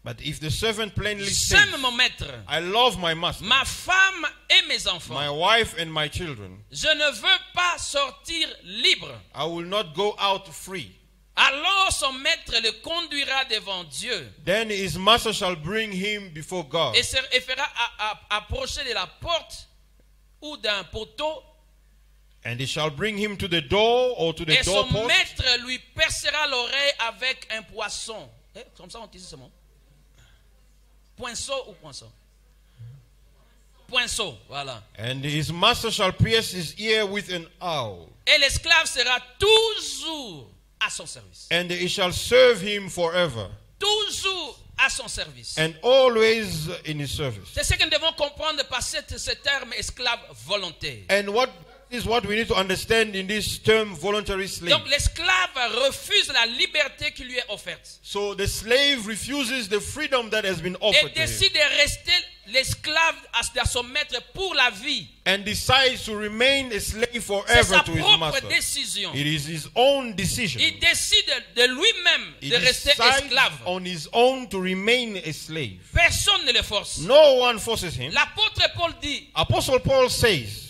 But if the servant plainly says, j'aime mon maître, I love my master, ma femme et mes enfants, my wife and my children, je ne veux pas sortir libre, I will not go out free. alors son maître le conduira devant Dieu Then his master shall bring him before God, et fera approcher de la porte ou d'un poteau, and he shall bring him to the door or to the et son doorpost, maître lui percera l'oreille avec un poisson. Comme ça on dit ce mot. Poinceau ou poinçon? Poinceau, voilà. and his master shall pierce his ear with an awl, Et l'esclave sera toujours à son service. and he shall serve him forever, Toujours à son service. and always in his service. C'est ce que nous devons comprendre par ce terme esclave volontaire. And what is what we need to understand in this term voluntary slave. Donc l'esclave refuse la liberté qui lui est offerte So the slave refuses the freedom that has been et offered to him, décide de rester l'esclave à son maître pour la vie. and decides to remain a slave C'est forever sa to his propre master. décision. It is his own decision. Il décide de lui-même He de rester decides esclave. on his own to remain a slave. Personne ne le force. No one forces him. L'apôtre Paul dit, Apostle Paul says,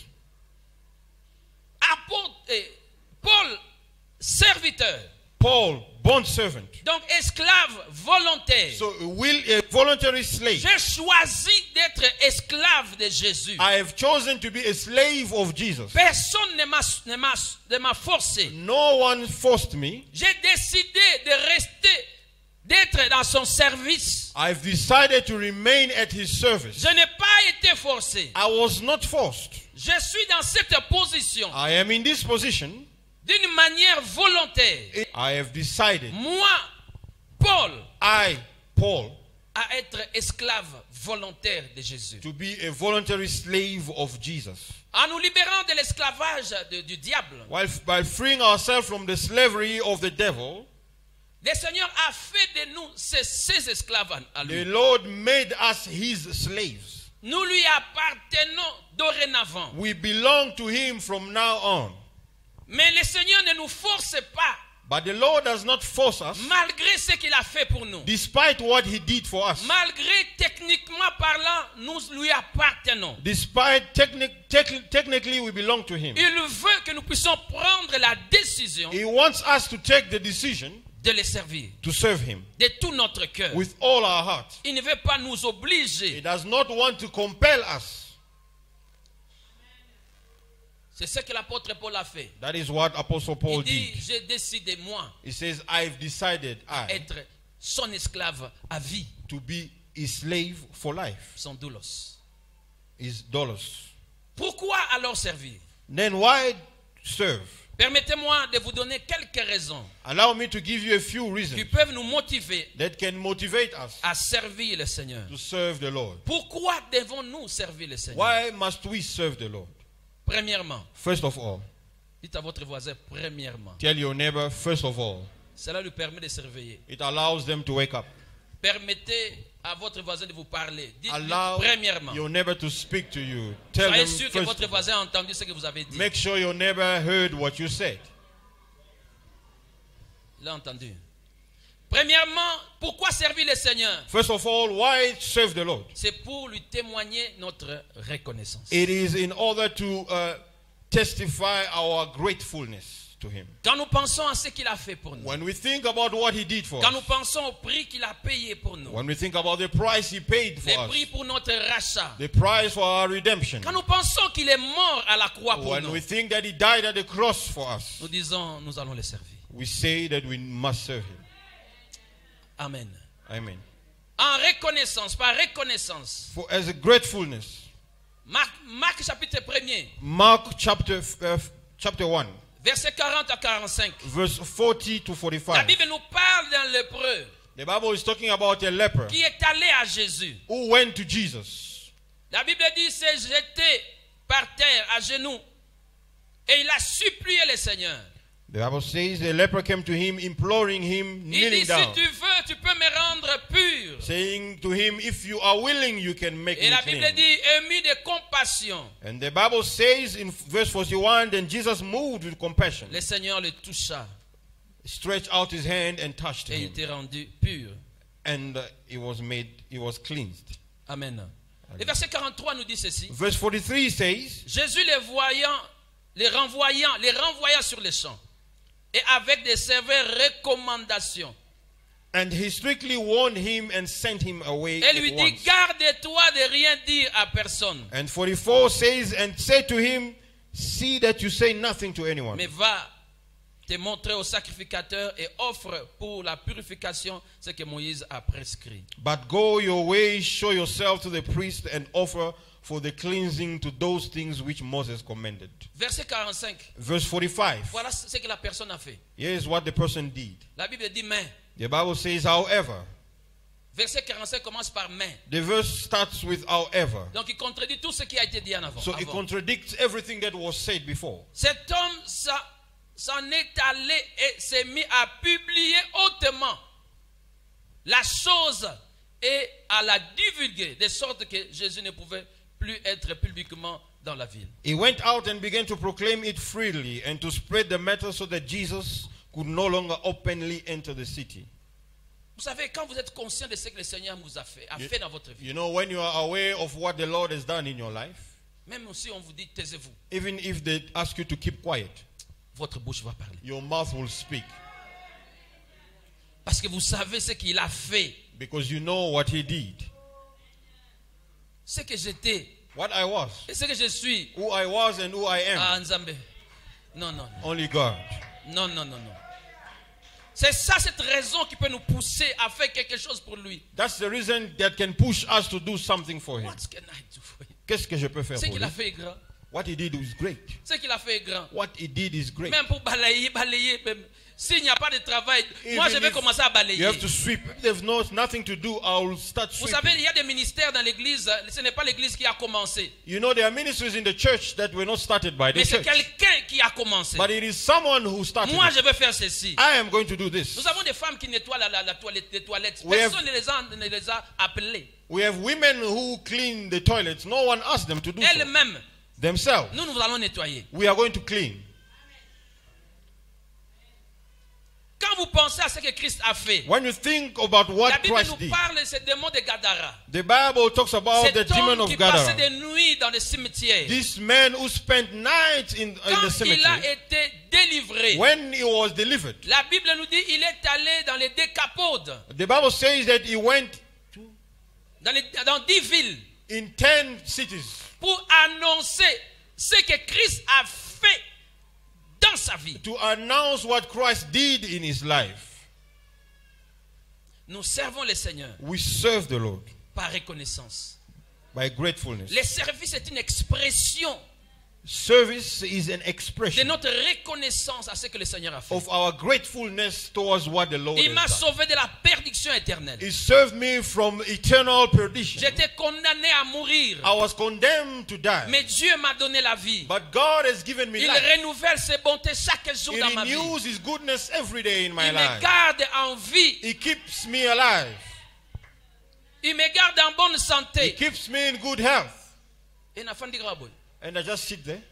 Paul, serviteur, Paul, bondservant. Donc esclave volontaire. So, a voluntary slave. J'ai choisi d'être esclave de Jésus. I have chosen to be a slave of Jesus. Personne ne m'a forcé. No one forced me. J'ai décidé de rester, d'être dans son service. I've decided to remain at his service. Je n'ai pas été forcé. I was not forced. Je suis dans cette position I am in this position. d'une manière volontaire. I have decided, Moi, Paul, Paul, à être esclave volontaire de Jésus. to be a voluntary slave of Jesus. En nous libérant de l'esclavage du diable, By freeing ourselves from the slavery of the devil, le Seigneur a fait de nous ses esclaves à the lui. Lord made us his slaves. Nous lui appartenons dorénavant. We belong to him from now on. Mais le Seigneur ne nous force pas, But the Lord does not force us, malgré ce qu'il a fait pour nous. despite what he did for us. Malgré techniquement parlant, nous lui appartenons. Despite technically we belong to him. Il veut que nous puissions prendre la décision He wants us to take the decision de le servir to serve him de tout notre cœur. with all our heart. Il ne veut pas nous He obliger. does not want to compel us. C'est ce que l'apôtre Paul a fait. That is what Apostle Paul Il dit, did. j'ai décidé moi He says, I've decided être son esclave à vie, to be his slave for life. son doulos. His dollars. Pourquoi alors servir? Then why serve? Permettez-moi de vous donner quelques raisons Allow me to give you a few qui reasons peuvent nous motiver that can motivate us à servir le Seigneur. to serve the Lord. Pourquoi devons-nous servir le Seigneur? Why must we serve the Lord? Premièrement, First of all, dites à votre voisin, premièrement, tell your neighbor, first of all, cela lui permet de se réveiller. it allows them to wake up. Permettez à votre voisin de vous parler. Dites Allow premièrement. your neighbor to speak to you. Tell Soyez them sûr que first votre of all. voisin a entendu ce que vous avez dit. Make sure your neighbor heard what you said. Il a entendu. Premièrement, pourquoi servir le Seigneur? First of all, why serve the Lord? C'est pour lui témoigner notre reconnaissance. It is in order to testify our gratefulness to him. Quand nous pensons à ce qu'il a fait pour nous, When we think about what he did for quand nous us, pensons au prix qu'il a payé pour nous, when we think about the price he paid for le prix us, pour notre rachat, the price for our redemption, quand nous pensons qu'il est mort à la croix pour when nous, we think that he died at the cross for us, nous disons, nous allons le servir. we say that we must serve him. Amen. Amen. En reconnaissance, par reconnaissance. For as a gratefulness, Marc chapitre 1er, Mark chapter 1, verset 40 à 45. verse 40 to La 45. Bible nous parle d'un lépreux The Bible is talking about a leper qui est allé à Jésus. who went to Jesus. La Bible dit s'est jeté par terre à genoux et il a supplié le Seigneur. The Bible says the leper came to him, imploring him, Il kneeling dit, down, si tu veux, tu peux me rendre pur. saying to him, if you are willing, you can make Et me la Bible clean. dit, ému de compassion, And the Bible says in verse 41, then Jesus moved with compassion, le Seigneur le toucha stretched out his hand and touched et il him. était rendu pur. And he was cleansed. Amen. Le verset 43 nous dit ceci. Verse 43 says, Jésus les renvoyant sur les champs et avec des sévères recommandations. and he strictly warned him and sent him away Et lui at dit, once. garde-toi de rien dire à personne, And 44 says, and said to him, see that you say nothing to anyone, mais va te montrer au sacrificateur et offre pour la purification ce que Moïse a prescrit. but go your way, show yourself to the priest, and offer for the cleansing to those things which Moses commanded. Verset 45. Verse 45. Voilà ce que la personne a fait. Here's what the person did. La Bible dit mais. The Bible says, however. Verset 45 commence par mais. The verse starts with however. Donc il contredit tout ce qui a été dit en avant. So it contradicts everything that was said before. Cet homme s'en est allé et s'est mis à publier hautement la chose et à la divulguer, de sorte que Jésus ne pouvait plus être publiquement dans la ville. He went out and began to proclaim it freely and to spread the matter so that Jesus could no longer openly enter the city. Vous savez, quand vous êtes conscient de ce que le Seigneur vous a fait dans votre vie, You know, when you are aware of what the Lord has done in your life, même si on vous dit taisez-vous, even if they ask you to keep quiet, votre bouche va parler. your mouth will speak. Parce que vous savez ce qu'il a fait. Because you know what he did. Ce que j'étais. What I was. Et ce que je suis. Who I was and who I am. Ah, Nzambe. Non, non. Only God. Non, non, non, non. C'est ça, cette raison qui peut nous pousser à faire quelque chose pour lui. That's the reason that can push us to do something for him. What can I do for him? Qu'est-ce que je peux faire Ce pour qu'il lui? a fait est grand. What he did was great. Ce qu'il a fait est grand. What he did is great. Même pour balayer, même. S'il n'y a pas de travail, moi je vais commencer à balayer. You have to sweep. If there's nothing to do, I will start Vous sweeping. savez, il y a des ministères dans l'église. Ce n'est pas l'église qui a commencé. You know, there are ministries in the church that were not started by the Mais c'est church. quelqu'un qui a commencé. But it is someone who started Moi, it. je vais faire ceci. I am going to do this. Nous avons des femmes qui nettoient les toilettes. We have- Personne ne les a appelées. We have women who clean the toilets. No one asked them to do so. Elles-mêmes, Themselves. nous allons nettoyer. We are going to clean. Quand vous pensez à ce que Christ a fait, When you think about la what Bible Christ nous did, parle de ce démon de Gadara. the Bible talks about the Cet demon homme of qui passait Gadara. des nuits dans les cimetières. This man who spent nights in the Quand il a cemetery, été délivré, when he was delivered, la Bible nous dit il est allé dans les décapodes, the Bible says that he went dans 10 villes, in 10 cities pour annoncer ce que Christ a fait dans sa vie. to announce what Christ did in his life. Nous servons le Seigneur We serve the Lord par reconnaissance. by gratefulness. Le service est une expression Service is an de expression notre reconnaissance à ce que le Seigneur a fait. of our gratefulness towards what the Lord Il m'a has done. sauvé de la perdition éternelle. He saved me from eternal perdition. J'étais condamné à mourir, I was condemned to die. mais Dieu m'a donné la vie. But God has given me Il life. renouvelle ses bontés chaque jour He dans ma vie. renews His goodness every day in my Il me life. garde en vie. He keeps me alive. Il me garde en bonne He santé. keeps me in good health. Et n'afin de grabo. And I just sit there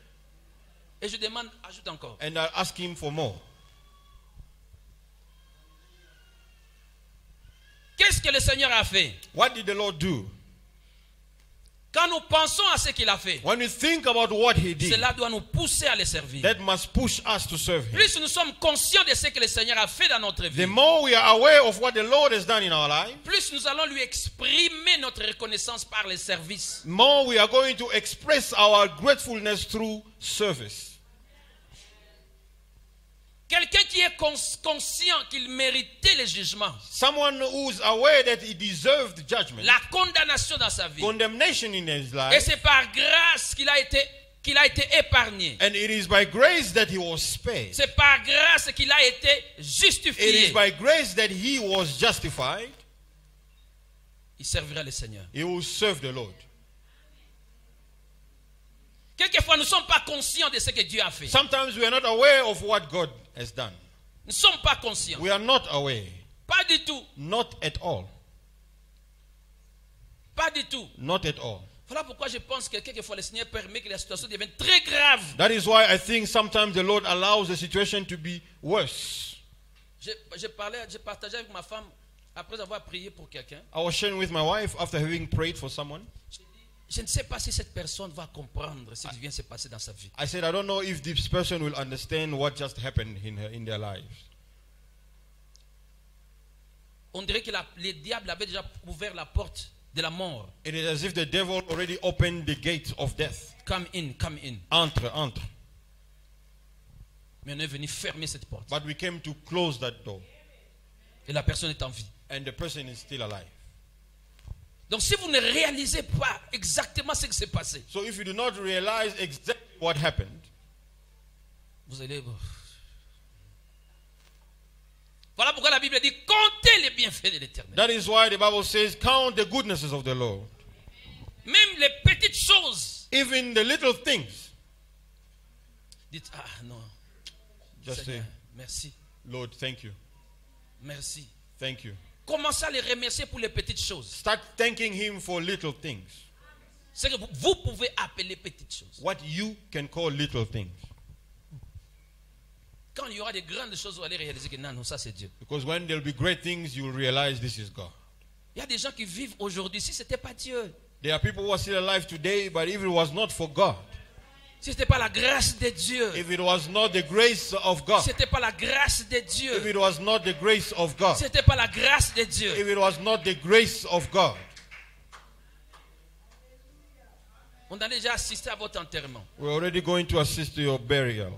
Et je demande, ajoute encore. and I ask Him for more. Qu'est-ce que le Seigneur a fait? What did the Lord do? Quand nous pensons à ce qu'il a fait, When we think about what He did, cela doit nous pousser à le servir. that must push us to serve Him. Plus nous sommes conscients de ce que le Seigneur a fait dans notre The vie, more we are aware of what the Lord has done in our life, plus nous allons lui exprimer notre reconnaissance par les services. more we are going to express our gratefulness through service. Quelqu'un qui est conscient qu'il méritait le jugement, Someone who's aware that he deserved judgment, la condamnation dans sa vie. condemnation in his Et life, c'est par grâce qu'il a été épargné. and it is by grace that he was spared. C'est par grâce qu'il a été It is justifié. by grace that he was justified. Il servira le Seigneur. He will serve the Lord. Quelquefois, nous ne sommes pas conscients de ce que Dieu a fait. Sometimes we are not aware of what God has done. Nous ne sommes pas conscients. We are not aware. Pas du tout. Not at all. Pas du tout. Not at all. Voilà pourquoi je pense que quelquefois le Seigneur permet que la situation devienne très grave. That is why I think sometimes the Lord allows the situation to be worse. J'ai partagé avec ma femme, après avoir prié pour quelqu'un, I was sharing with my wife after having prayed for someone. je ne sais pas si cette personne va comprendre ce qui vient de se passer dans sa vie. I said, I don't know if this person will understand what just happened in their lives. On dirait que le diable avait déjà ouvert la porte de la mort. It is as if the devil already opened the gate of death. Come in, come in. Entre, entre. Mais on est venu fermer cette porte. But we came to close that door. Et la personne est en vie. And the person is still alive. Donc si vous ne réalisez pas exactement ce qui s'est passé, So if you do not realize exactly what happened, vous allez... Voilà pourquoi la Bible dit, comptez les bienfaits de l'Éternel. that is why the Bible says, count the goodnesses of the Lord. Même les petites choses. Even the little things. Dites, ah non, Just Seigneur, say, merci, Lord, thank you. merci. Thank you. Commencez à les remercier pour les petites choses. Start thanking Him for little things. C'est que vous pouvez appeler petites choses. What you can call little things. Quand il y aura des grandes choses, vous allez réaliser que non, non, ça c'est Dieu. Because when there will be great things, you will realize this is God. Il y a des gens qui vivent aujourd'hui, si ce n'était pas Dieu, There are people who are still alive today, but if it was not for God, Si ce n'était pas la grâce de Dieu. If it was not the grace of God. Si ce n'était pas la grâce de Dieu. If it was not the grace of God. Si ce n'était pas la grâce de Dieu. If it was not the grace of God. On a déjà assisté à votre enterrement. We're already going to assist to your burial.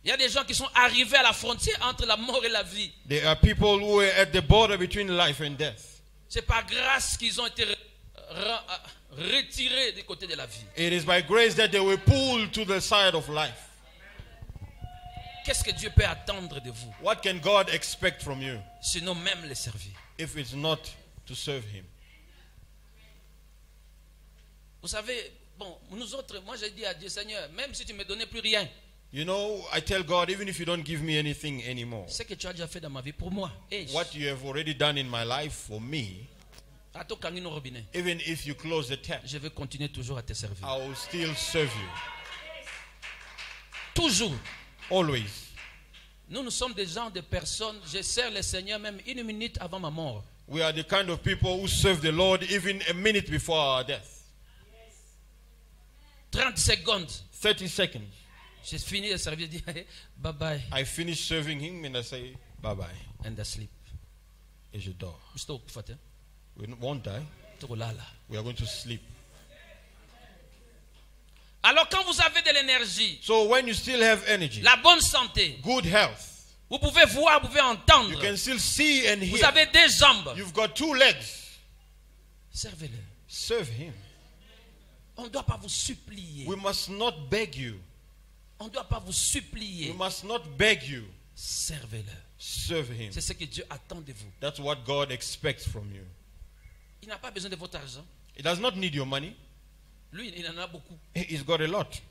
Il y a des gens qui sont arrivés à la frontière entre la mort et la vie. There are people who are at the border between life and death. C'est par grâce qu'ils ont été retirés du côté de la vie. It is by grace that they were pulled to the side of life. Qu'est-ce que Dieu peut attendre de vous? What can God expect from you Sinon même les servir. if it's not to serve Him? Vous savez, bon, nous autres, moi j'ai dit à Dieu, Seigneur, même si tu ne me donnais plus rien, You know, I tell God, even if you don't give me anything anymore, ce que tu as déjà fait dans ma vie pour moi, what you have already done in my life for me, even if you close the tap, je vais continuer toujours à te servir. I will still serve you. Toujours. Always. Nous sommes des gens, des personnes, je sers le Seigneur même une minute avant ma mort. We are the kind of people who serve the Lord even a minute before our death. 30 secondes. 30 seconds. J'ai fini de servir, je dis bye bye. I finish serving Him and I say bye bye. And I sleep. Et je dors. We won't die. We are going to sleep. Alors quand vous avez de l'énergie, so when you still have energy, la bonne santé, good health, vous pouvez voir, vous pouvez entendre, you can still see and hear. Vous avez des jambes, you've got 2 legs. Servez-le. Serve Him. On ne doit pas vous supplier. We must not beg you. On ne doit pas vous supplier. We must not beg you. Servez-le. Serve Him. C'est ce que Dieu attend de vous. That's what God expects from you. Il n'a pas besoin de votre argent. He does not need your money. Lui, il en a beaucoup. He's got a lot.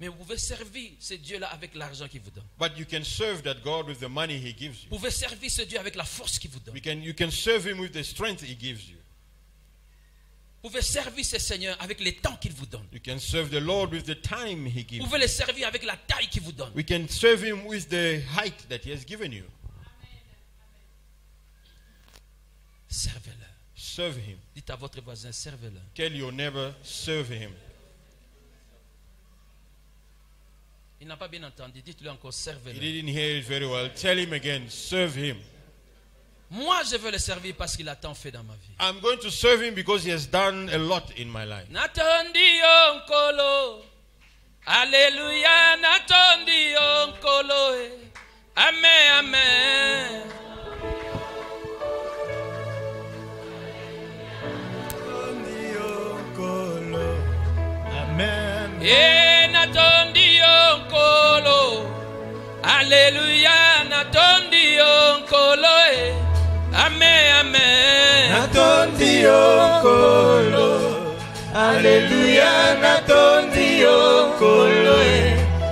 Mais vous pouvez servir ce Dieu-là avec l'argent qu'il vous donne. But you can serve that God with the money He gives you. Vous pouvez servir ce Dieu avec la force qu'il vous donne. You can serve Him with the strength He gives you. Vous pouvez servir ce Seigneur avec le temps qu'il vous donne. You can serve the Lord with the time He gives you. Vous pouvez le servir avec la taille qu'il vous donne. We can serve Him with the height that He has given you. Servez-le. Serve Him. Dites à votre voisin, servez-le. Tell your neighbor, serve Him. Il n'a pas bien entendu. Dites-lui encore, servez-le. He didn't hear it very well. Tell him again, serve Him. Moi, je veux le servir parce qu'il a tant fait dans ma vie. I'm going to serve Him because He has done a lot in my life. Natondi onkolo. Alléluia, natondi onkolo. Amen, amen. Amen. E natondi onkolo. Alléluia, natondi onkolo. Amen, amen. Natondi onkolo. Alléluia, natondi onkolo.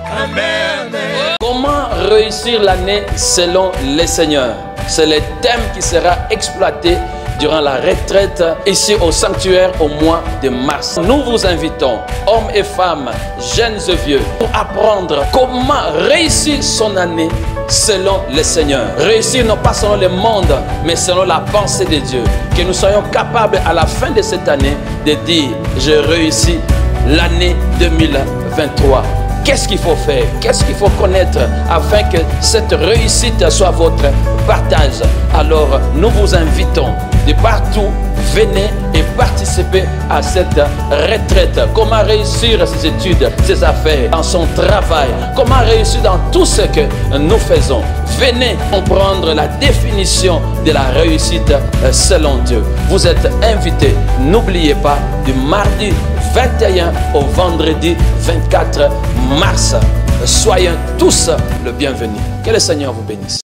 Amen, amen. Comment réussir l'année selon le Seigneur? C'est le thème qui sera exploité durant la retraite ici au sanctuaire au mois de mars. Nous vous invitons, hommes et femmes, jeunes et vieux, pour apprendre comment réussir son année selon le Seigneur. Réussir non pas selon le monde, mais selon la pensée de Dieu. Que nous soyons capables à la fin de cette année de dire, je réussis l'année 2023. Qu'est-ce qu'il faut faire? Qu'est-ce qu'il faut connaître afin que cette réussite soit votre partage? Alors, nous vous invitons de partout, venez et participez à cette retraite. Comment réussir ses études, ses affaires, dans son travail? Comment réussir dans tout ce que nous faisons? Venez comprendre la définition de la réussite selon Dieu. Vous êtes invités. N'oubliez pas, du mardi 21 au vendredi 24 mars. Soyez tous le bienvenu. Que le Seigneur vous bénisse.